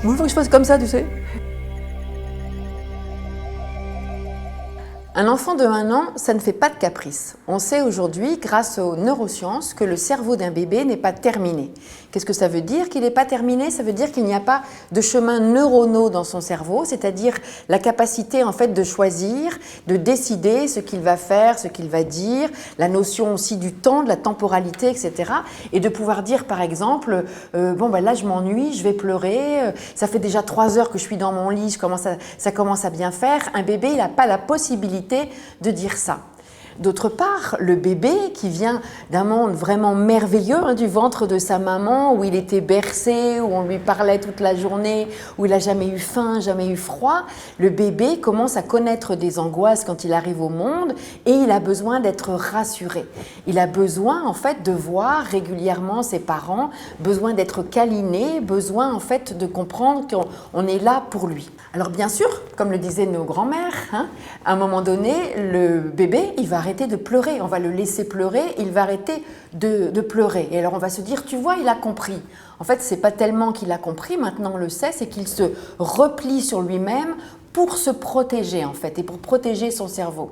Il faut que je fasse comme ça, tu sais. Un enfant de 1 an, ça ne fait pas de caprice. On sait aujourd'hui, grâce aux neurosciences, que le cerveau d'un bébé n'est pas terminé. Qu'est-ce que ça veut dire qu'il n'est pas terminé? Ça veut dire qu'il n'y a pas de chemins neuronaux dans son cerveau, c'est-à-dire la capacité en fait de choisir, de décider ce qu'il va faire, ce qu'il va dire, la notion aussi du temps, de la temporalité, etc. Et de pouvoir dire par exemple, bon ben là je m'ennuie, je vais pleurer, ça fait déjà 3 heures que je suis dans mon lit, ça commence à bien faire. Un bébé, il n'a pas la possibilité de dire ça. D'autre part, le bébé qui vient d'un monde vraiment merveilleux, du ventre de sa maman, où il était bercé, où on lui parlait toute la journée, où il n'a jamais eu faim, jamais eu froid, le bébé commence à connaître des angoisses quand il arrive au monde et il a besoin d'être rassuré. Il a besoin en fait de voir régulièrement ses parents, besoin d'être câliné, besoin en fait de comprendre qu'on est là pour lui. Alors bien sûr, comme le disaient nos grands-mères, à un moment donné, le bébé, il va arrêter de pleurer, on va le laisser pleurer, il va arrêter de pleurer. Et alors on va se dire, tu vois, il a compris. En fait, c'est pas tellement qu'il a compris, maintenant on le sait, c'est qu'il se replie sur lui-même pour se protéger en fait, et pour protéger son cerveau.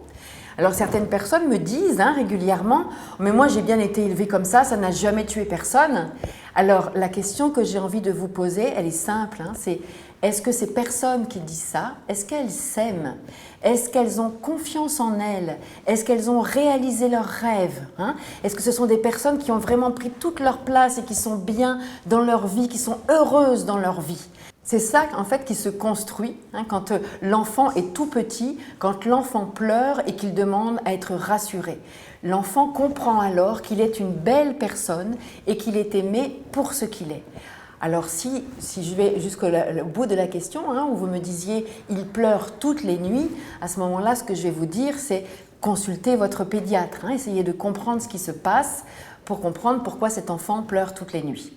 Alors certaines personnes me disent régulièrement « mais moi j'ai bien été élevée comme ça n'a jamais tué personne ». Alors la question que j'ai envie de vous poser, elle est simple, c'est est-ce que ces personnes qui disent ça, est-ce qu'elles s'aiment? Est-ce qu'elles ont confiance en elles? Est-ce qu'elles ont réalisé leurs rêves? Est-ce que ce sont des personnes qui ont vraiment pris toute leur place et qui sont bien dans leur vie, qui sont heureuses dans leur vie? C'est ça en fait qui se construit quand l'enfant est tout petit, quand l'enfant pleure et qu'il demande à être rassuré. L'enfant comprend alors qu'il est une belle personne et qu'il est aimé pour ce qu'il est. Alors si je vais jusqu'au bout de la question, où vous me disiez « il pleure toutes les nuits », à ce moment-là, ce que je vais vous dire, c'est consulter votre pédiatre, essayez de comprendre ce qui se passe pour comprendre pourquoi cet enfant pleure toutes les nuits.